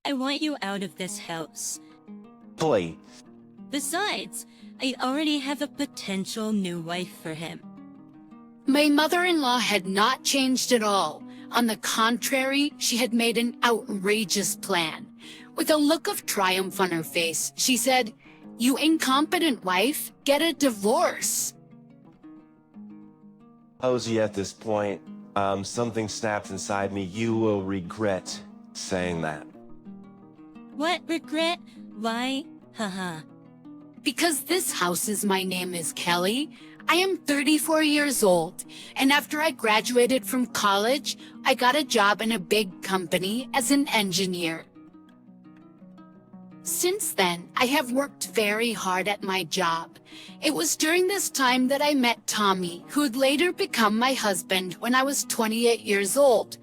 I want you out of this house. Please. Besides, I already have a potential new wife for him. My mother-in-law had not changed at all. On the contrary, she had made an outrageous plan. With a look of triumph on her face, she said, "You incompetent wife, get a divorce." Posey, at this point, something snapped inside me. You will regret saying that. What regret? Why? Haha. Because this house's my name is Kelly. I am 34 years old, and after I graduated from college, I got a job in a big company as an engineer. Since then, I have worked very hard at my job. It was during this time that I met Tommy, who would later become my husband when I was 28 years old.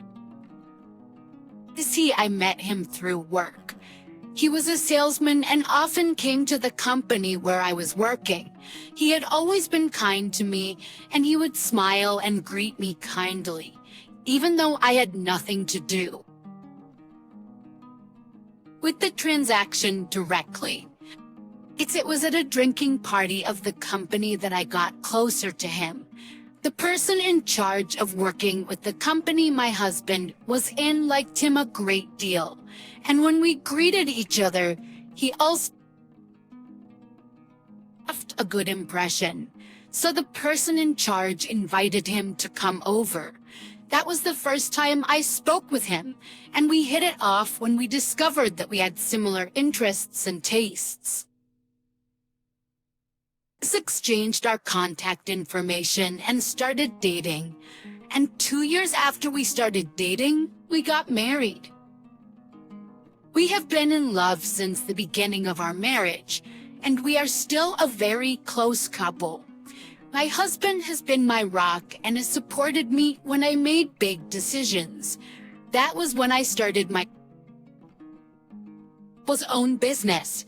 I met him through work. He was a salesman and often came to the company where I was working. He had always been kind to me, and he would smile and greet me kindly, even though I had nothing to do with the transaction directly. It was at a drinking party of the company that I got closer to him. The person in charge of working with the company my husband was in liked him a great deal, and when we greeted each other, he also left a good impression. So the person in charge invited him to come over. That was the first time I spoke with him, and we hit it off when we discovered that we had similar interests and tastes. We exchanged our contact information and started dating. And 2 years after we started dating, we got married. We have been in love since the beginning of our marriage, and we are still a very close couple. My husband has been my rock and has supported me when I made big decisions. That was when I started my own business.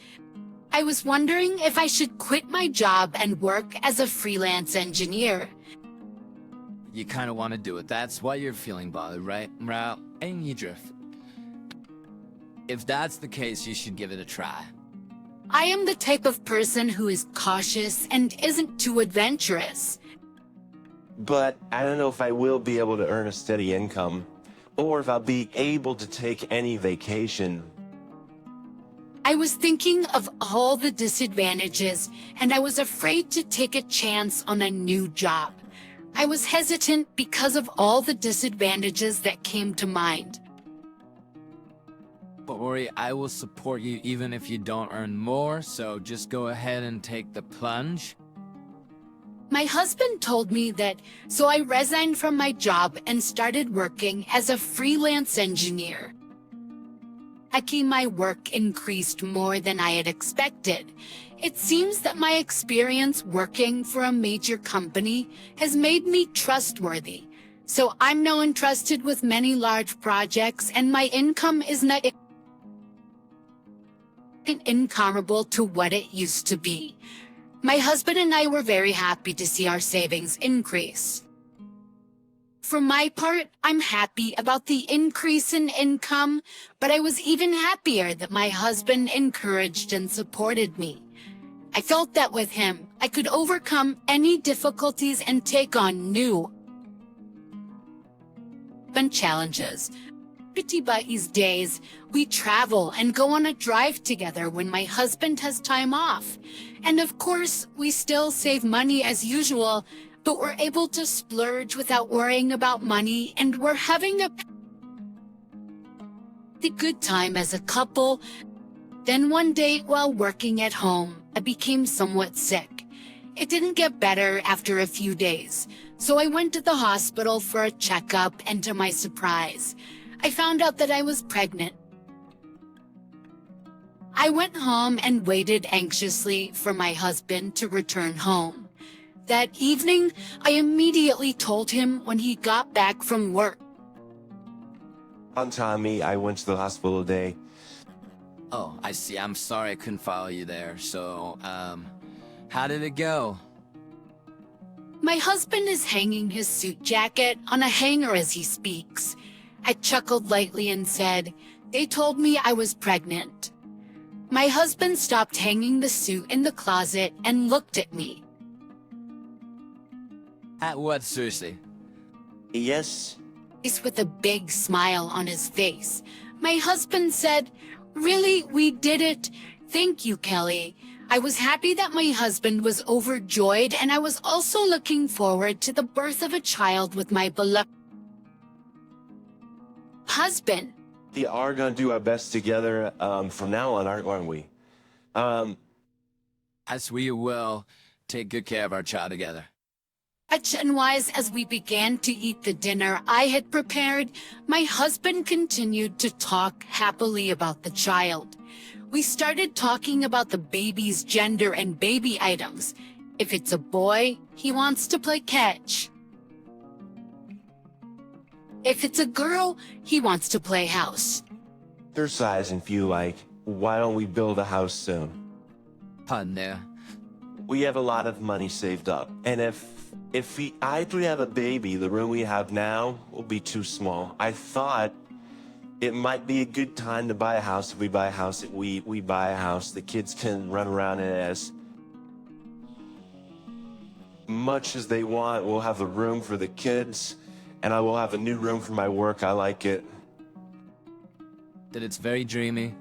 I was wondering if I should quit my job and work as a freelance engineer. You kind of want to do it. That's why you're feeling bothered, right? Well, and you drift. If that's the case, you should give it a try. I am the type of person who is cautious and isn't too adventurous. But I don't know if I will be able to earn a steady income, or if I'll be able to take any vacation. I was thinking of all the disadvantages, and I was afraid to take a chance on a new job. I was hesitant because of all the disadvantages that came to mind. Don't worry, I will support you even if you don't earn more, so just go ahead and take the plunge. My husband told me that, so I resigned from my job and started working as a freelance engineer. My work increased more than I had expected. It seems that my experience working for a major company has made me trustworthy. So I'm now entrusted with many large projects, and my income is not incomparable to what it used to be. My husband and I were very happy to see our savings increase. For my part, I'm happy about the increase in income, but I was even happier that my husband encouraged and supported me. I felt that with him, I could overcome any difficulties and take on new challenges. These days, we travel and go on a drive together when my husband has time off. And of course, we still save money as usual, but we're able to splurge without worrying about money, and we're having a good time as a couple. Then one day, while working at home, I became somewhat sick. It didn't get better after a few days, so I went to the hospital for a checkup, and to my surprise, I found out that I was pregnant. I went home and waited anxiously for my husband to return home. That evening, I immediately told him when he got back from work. On Tommy, I went to the hospital today. Oh, I see. I'm sorry I couldn't follow you there. So, how did it go? My husband is hanging his suit jacket on a hanger as he speaks. I chuckled lightly and said, They told me I was pregnant. My husband stopped hanging the suit in the closet and looked at me. At what, seriously? Yes. Face with a big smile on his face. My husband said, "Really, we did it. Thank you, Kelly." I was happy that my husband was overjoyed, and I was also looking forward to the birth of a child with my beloved husband. We are going to do our best together from now on, aren't we? As we will take good care of our child together. Much and wise as we began to eat the dinner I had prepared, my husband continued to talk happily about the child. We started talking about the baby's gender and baby items. If it's a boy, he wants to play catch. If it's a girl, he wants to play house. Exercise if you like. Why don't we build a house soon? Pun there. We have a lot of money saved up, and if we actually have a baby, the room we have now will be too small. I thought it might be a good time to buy a house. If we buy a house, we buy a house. The kids can run around in it as much as they want. We'll have a room for the kids, and I will have a new room for my work. I like it. That it's very dreamy.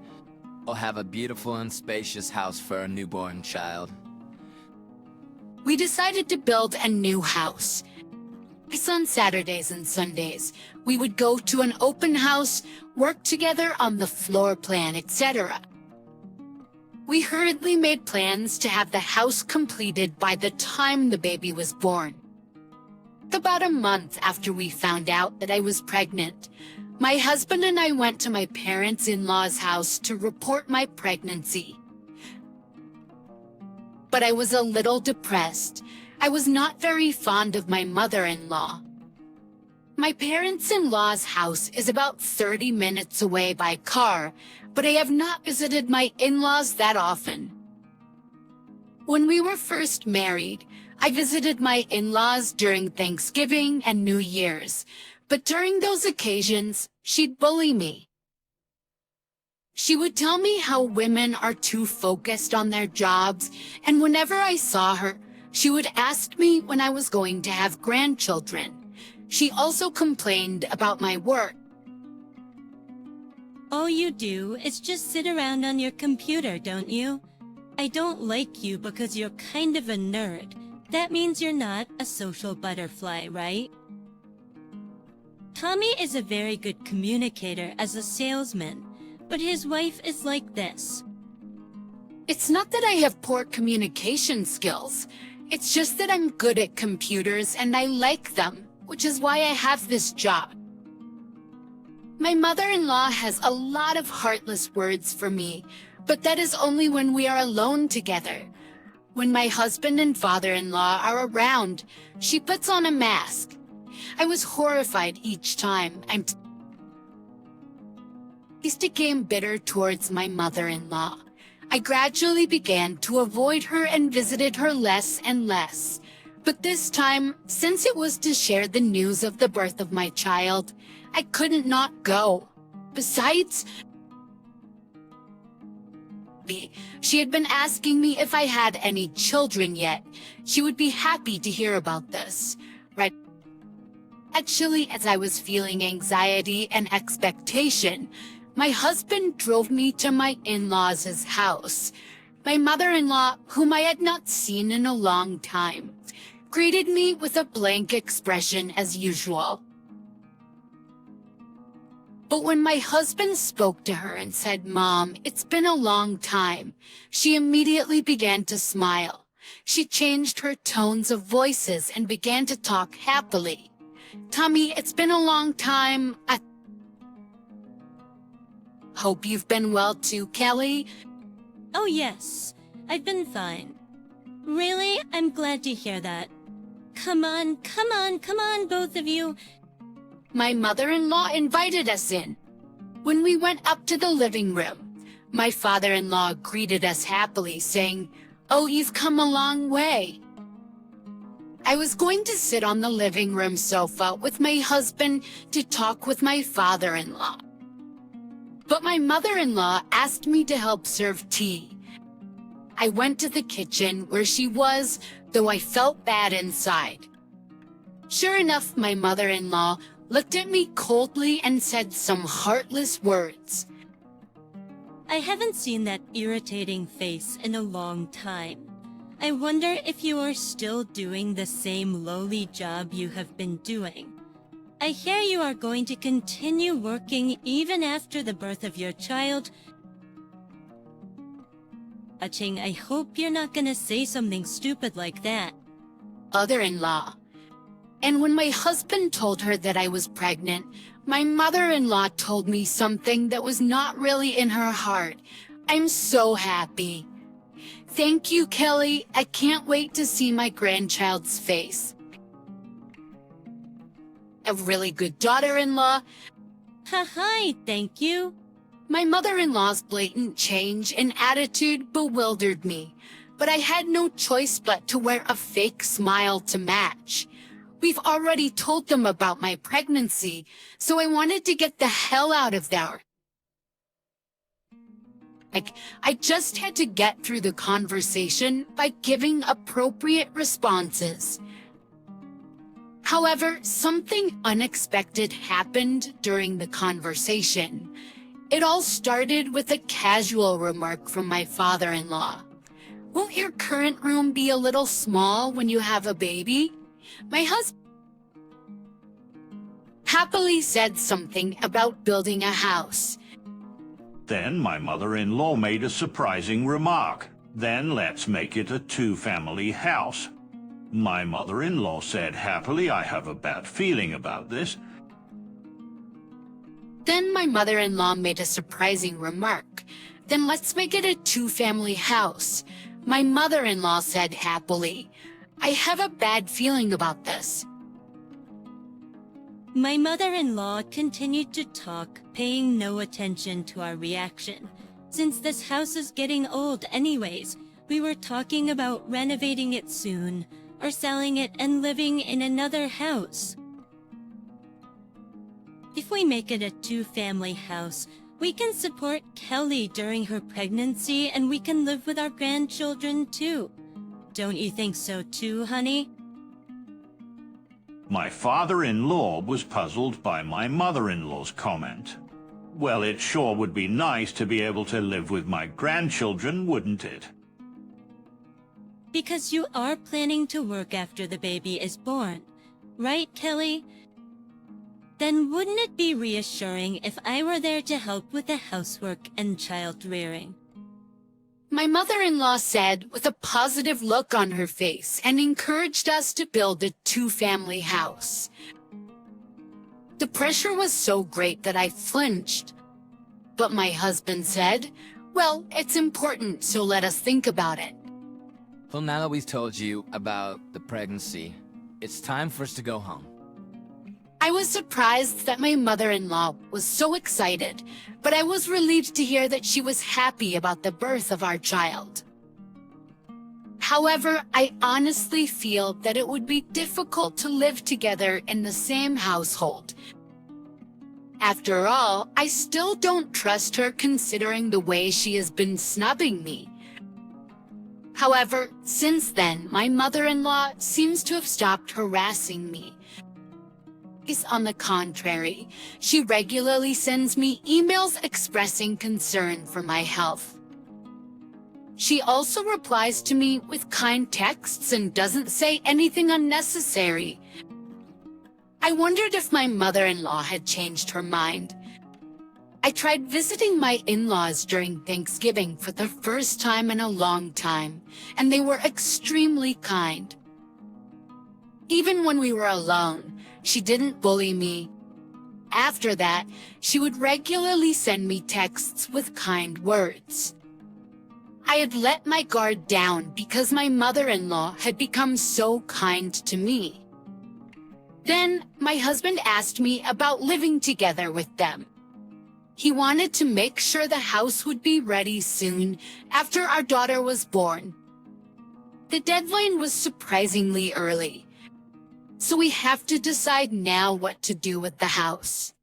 We'll have a beautiful and spacious house for our newborn child. We decided to build a new house. On Saturdays and Sundays, we would go to an open house, work together on the floor plan, etc. We hurriedly made plans to have the house completed by the time the baby was born. About a month after we found out that I was pregnant, my husband and I went to my parents-in-law's house to report my pregnancy. But I was a little depressed. I was not very fond of my mother-in-law. My parents-in-law's house is about 30 minutes away by car, but I have not visited my in-laws that often. When we were first married, I visited my in-laws during Thanksgiving and New Year's, but during those occasions, she'd bully me. She would tell me how women are too focused on their jobs, and whenever I saw her, she would ask me when I was going to have grandchildren. She also complained about my work. All you do is just sit around on your computer, don't you? I don't like you because you're kind of a nerd. That means you're not a social butterfly, right? Tommy is a very good communicator as a salesman, but his wife is like this. It's not that I have poor communication skills. It's just that I'm good at computers and I like them, which is why I have this job. My mother-in-law has a lot of heartless words for me, but that is only when we are alone together. When my husband and father-in-law are around, she puts on a mask. I was horrified each time. I became bitter towards my mother-in-law. I gradually began to avoid her and visited her less and less. But this time, since it was to share the news of the birth of my child, I couldn't not go. Besides, she had been asking me if I had any children yet. She would be happy to hear about this, right? Actually, as I was feeling anxiety and expectation, my husband drove me to my in-laws' house. My mother-in-law, whom I had not seen in a long time, greeted me with a blank expression as usual. But when my husband spoke to her and said, "Mom, it's been a long time," she immediately began to smile. She changed her tones of voices and began to talk happily. "Tommy, it's been a long time. I hope you've been well too, Kelly." Oh yes, I've been fine. Really? I'm glad to hear that. Come on, both of you. My mother-in-law invited us in. When we went up to the living room, my father-in-law greeted us happily, saying, "Oh, you've come a long way." I was going to sit on the living room sofa with my husband to talk with my father-in-law. but my mother-in-law asked me to help serve tea. I went to the kitchen where she was, though I felt bad inside. Sure enough, my mother-in-law looked at me coldly and said some heartless words. I haven't seen that irritating face in a long time. I wonder if you are still doing the same lowly job you have been doing. I hear you are going to continue working even after the birth of your child. Aching, I hope you're not gonna say something stupid like that. Mother-in-law. And when my husband told her that I was pregnant, my mother-in-law told me something that was not really in her heart. I'm so happy. Thank you, Kelly. I can't wait to see my grandchild's face. A really good daughter-in-law. Hi, thank you. My mother-in-law's blatant change in attitude bewildered me, but I had no choice but to wear a fake smile to match. We've already told them about my pregnancy, so I wanted to get the hell out of there. I just had to get through the conversation by giving appropriate responses. However, something unexpected happened during the conversation. It all started with a casual remark from my father-in-law. Won't your current room be a little small when you have a baby? My husband happily said something about building a house. Then my mother-in-law made a surprising remark. Then let's make it a two-family house. My mother-in-law said happily, I have a bad feeling about this. Then my mother-in-law made a surprising remark. Then let's make it a two-family house. My mother-in-law said happily, I have a bad feeling about this. My mother-in-law continued to talk, paying no attention to our reaction. Since this house is getting old anyways, we were talking about renovating it soon, or selling it and living in another house. If we make it a two-family house, we can support Kelly during her pregnancy and we can live with our grandchildren too. Don't you think so too, honey? My father-in-law was puzzled by my mother-in-law's comment. Well, it sure would be nice to be able to live with my grandchildren, wouldn't it? Because you are planning to work after the baby is born, right, Kelly? Then wouldn't it be reassuring if I were there to help with the housework and child rearing? My mother-in-law said with a positive look on her face and encouraged us to build a two-family house. The pressure was so great that I flinched. But my husband said, well, it's important, so let us think about it. Well, now that we've told you about the pregnancy, it's time for us to go home. I was surprised that my mother-in-law was so excited, but I was relieved to hear that she was happy about the birth of our child. However, I honestly feel that it would be difficult to live together in the same household. After all, I still don't trust her considering the way she has been snubbing me. However, since then, my mother-in-law seems to have stopped harassing me. On the contrary, she regularly sends me emails expressing concern for my health. She also replies to me with kind texts and doesn't say anything unnecessary. I wondered if my mother-in-law had changed her mind. I tried visiting my in-laws during Thanksgiving for the first time in a long time, and they were extremely kind. Even when we were alone, she didn't bully me. After that, she would regularly send me texts with kind words. I had let my guard down because my mother-in-law had become so kind to me. Then, my husband asked me about living together with them. He wanted to make sure the house would be ready soon after our daughter was born. The deadline was surprisingly early. So we have to decide now what to do with the house.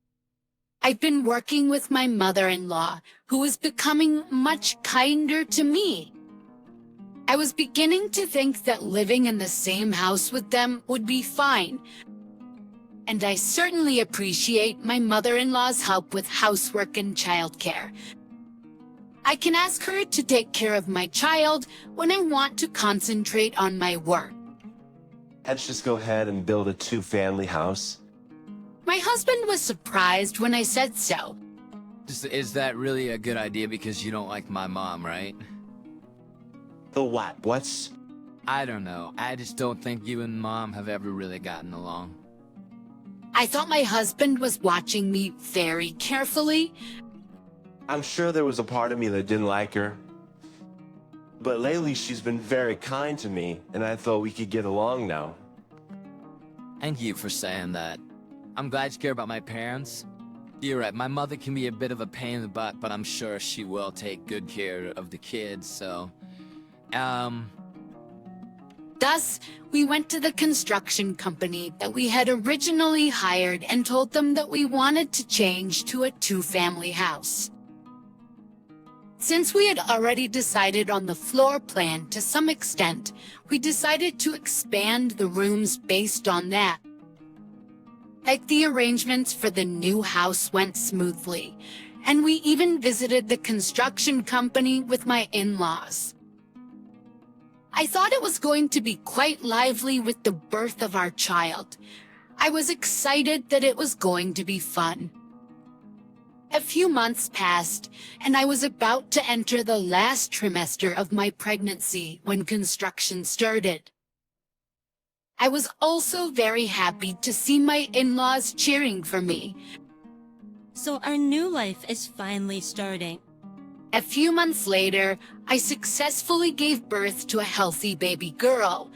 I've been working with my mother-in-law, who is becoming much kinder to me. I was beginning to think that living in the same house with them would be fine, and I certainly appreciate my mother-in-law's help with housework and childcare. I can ask her to take care of my child when I want to concentrate on my work. Let's just go ahead and build a two-family house. My husband was surprised when I said so. Is that really a good idea because you don't like my mom, right? The what? What's... I don't know. I just don't think you and Mom have ever really gotten along. I thought my husband was watching me very carefully. I'm sure there was a part of me that didn't like her. But lately she's been very kind to me, and I thought we could get along now. Thank you for saying that. I'm glad you care about my parents. You're right, my mother can be a bit of a pain in the butt, but I'm sure she will take good care of the kids, so... Thus, we went to the construction company that we had originally hired and told them that we wanted to change to a two-family house. Since we had already decided on the floor plan to some extent, we decided to expand the rooms based on that. Like the arrangements for the new house went smoothly, and we even visited the construction company with my in-laws. I thought it was going to be quite lively with the birth of our child. I was excited that it was going to be fun. A few months passed, and I was about to enter the last trimester of my pregnancy when construction started. I was also very happy to see my in-laws cheering for me. So our new life is finally starting. A few months later, I successfully gave birth to a healthy baby girl.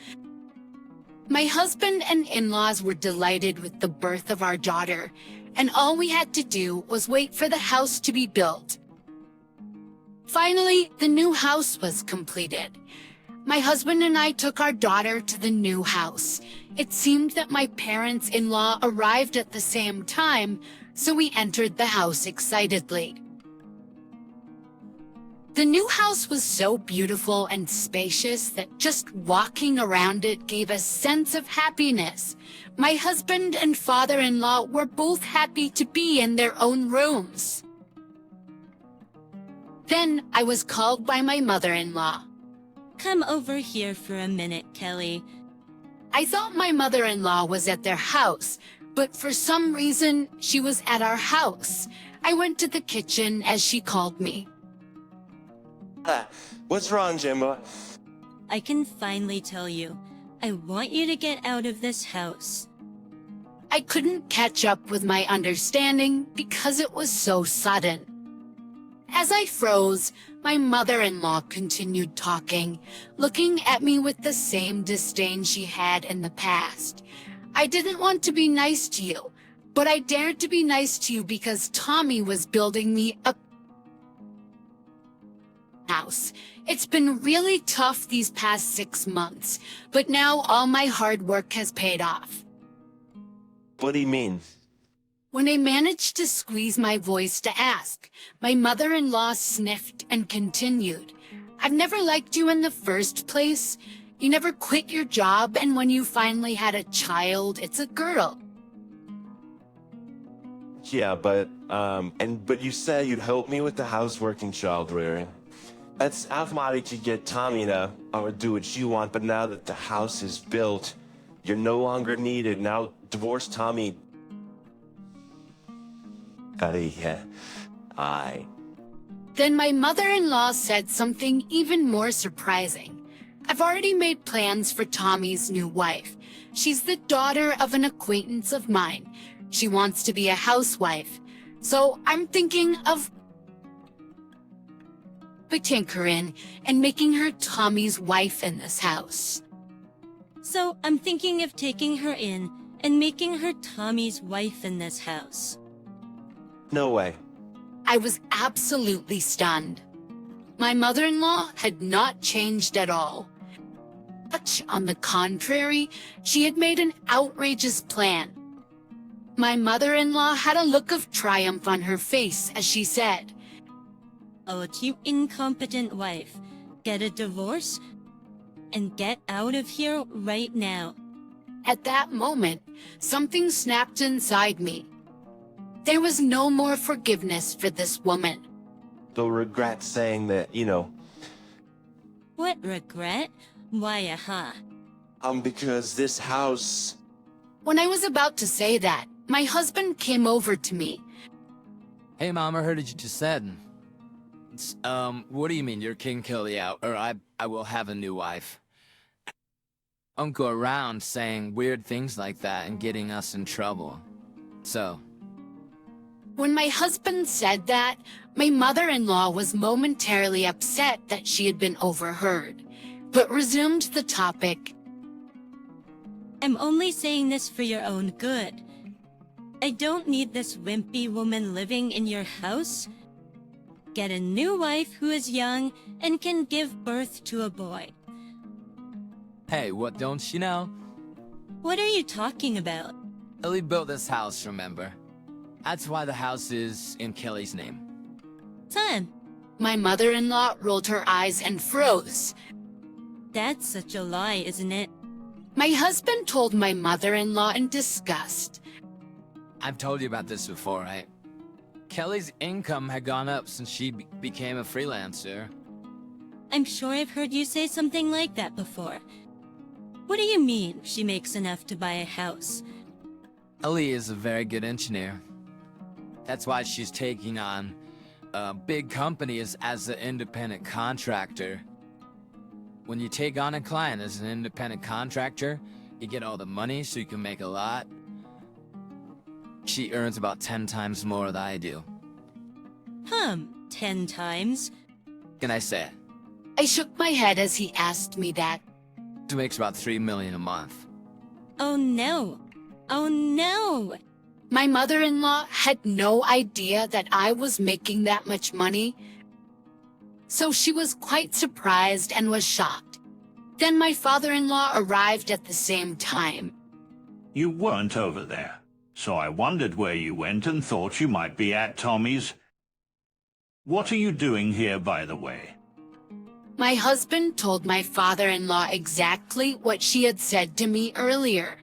My husband and in-laws were delighted with the birth of our daughter, and all we had to do was wait for the house to be built. Finally, the new house was completed. My husband and I took our daughter to the new house. It seemed that my parents-in-law arrived at the same time, so we entered the house excitedly. The new house was so beautiful and spacious that just walking around it gave a sense of happiness. My husband and father-in-law were both happy to be in their own rooms. Then I was called by my mother-in-law. Come over here for a minute, Kelly. I thought my mother-in-law was at their house, but for some reason, she was at our house. I went to the kitchen as she called me. What's wrong, Jimbo? I can finally tell you. I want you to get out of this house. I couldn't catch up with my understanding because it was so sudden. As I froze, my mother-in-law continued talking, looking at me with the same disdain she had in the past. I didn't want to be nice to you, but I dared to be nice to you because Tommy was building me a house. It's been really tough these past 6 months, but now all my hard work has paid off. What do you mean? When I managed to squeeze my voice to ask, my mother-in-law sniffed and continued. I've never liked you in the first place. You never quit your job, and when you finally had a child, it's a girl. Yeah, but you said you'd help me with the housework and child rearing. That's Alphamati to get Tommy to do what you want, but now that the house is built, you're no longer needed. Now divorce Tommy. Then my mother-in-law said something even more surprising. I've already made plans for Tommy's new wife. She's the daughter of an acquaintance of mine. She wants to be a housewife. So I'm thinking of putting her in and making her Tommy's wife in this house. So I'm thinking of taking her in and making her Tommy's wife in this house. No way. I was absolutely stunned. My mother-in-law had not changed at all. But on the contrary, she had made an outrageous plan. My mother-in-law had a look of triumph on her face as she said, "Oh, you incompetent wife. Get a divorce and get out of here right now." At that moment, something snapped inside me. There was no more forgiveness for this woman. They'll regret saying that, you know, What regret? Why, because this house... When I was about to say that, my husband came over to me. Hey, Mom, I heard what you just said. What do you mean you're King Kelly out, or I will have a new wife? Don't go around saying weird things like that and getting us in trouble. So... When my husband said that, my mother-in-law was momentarily upset that she had been overheard, but resumed the topic. I'm only saying this for your own good. I don't need this wimpy woman living in your house. Get a new wife who is young and can give birth to a boy. Hey, what don't you know? What are you talking about? Ellie built this house, remember? That's why the house is in Kelly's name. Son, My mother-in-law rolled her eyes and froze. that's such a lie, isn't it? My husband told my mother-in-law in disgust. I've told you about this before, right? Kelly's income had gone up since she became a freelancer. I'm sure I've heard you say something like that before. What do you mean she makes enough to buy a house? Ellie is a very good engineer. That's why she's taking on big companies as an independent contractor. When you take on a client as an independent contractor, you get all the money so you can make a lot. She earns about 10 times more than I do. 10 times? Can I say it? I shook my head as he asked me that. She makes about $3 million a month. Oh no. Oh no! My mother-in-law had no idea that I was making that much money, so she was quite surprised and was shocked. Then my father-in-law arrived at the same time. You weren't over there, so I wondered where you went and thought you might be at Tommy's. What are you doing here, by the way? My husband told my father-in-law exactly what she had said to me earlier.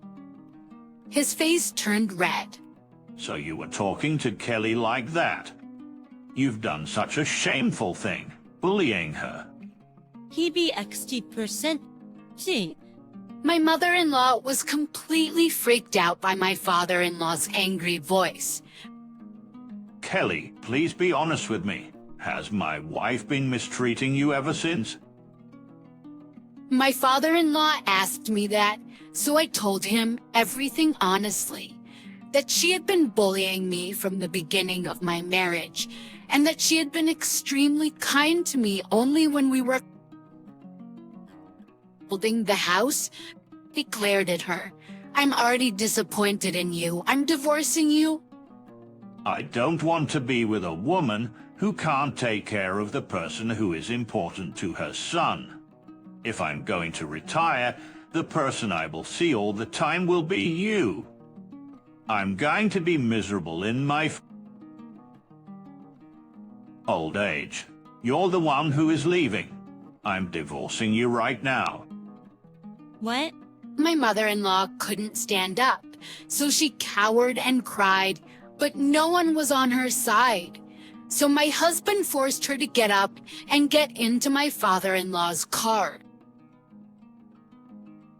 His face turned red. So you were talking to Kelly like that? You've done such a shameful thing, bullying her. He be XT%. See, My mother-in-law was completely freaked out by my father-in-law's angry voice. Kelly, please be honest with me. Has my wife been mistreating you ever since? My father-in-law asked me that, so I told him everything honestly. That she had been bullying me from the beginning of my marriage, and that she had been extremely kind to me only when we were building the house. He glared at her. I'm already disappointed in you. I'm divorcing you. I don't want to be with a woman who can't take care of the person who is important to her son. If I'm going to retire, the person I will see all the time will be you. I'm going to be miserable in my old age. You're the one who is leaving. I'm divorcing you right now. what? My mother-in-law couldn't stand up, so she cowered and cried, but no one was on her side. So my husband forced her to get up and get into my father-in-law's car.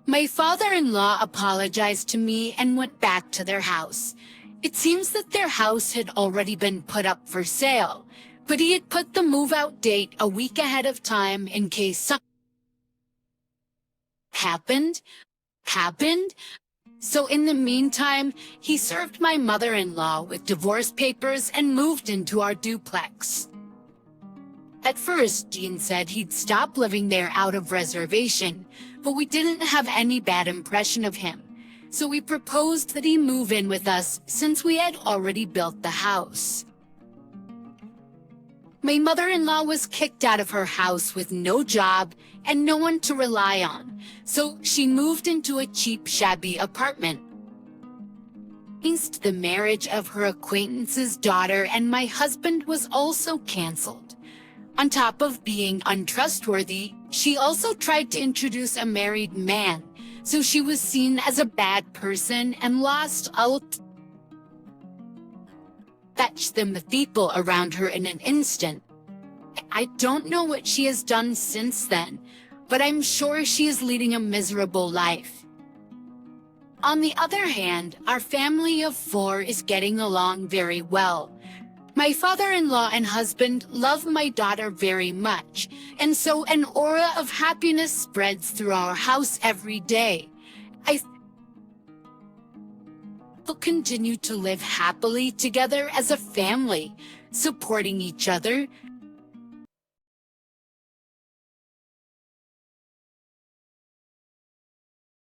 My father-in-law apologized to me and went back to their house. It seems that their house had already been put up for sale, but he had put the move-out date a week ahead of time in case something happened. So in the meantime, he served my mother-in-law with divorce papers and moved into our duplex. At first, Dean said he'd stop living there out of reservation, but we didn't have any bad impression of him, so we proposed that he move in with us since we had already built the house. My mother-in-law was kicked out of her house with no job and no one to rely on, so she moved into a cheap, shabby apartment. The marriage of her acquaintance's daughter and my husband was also canceled. On top of being untrustworthy, she also tried to introduce a married man, so she was seen as a bad person and lost out. Fetch them the people around her in an instant. I don't know what she has done since then, but I'm sure she is leading a miserable life. On the other hand, our family of 4 is getting along very well. My father-in-law and husband love my daughter very much, and so an aura of happiness spreads through our house every day. I will continue to live happily together as a family, supporting each other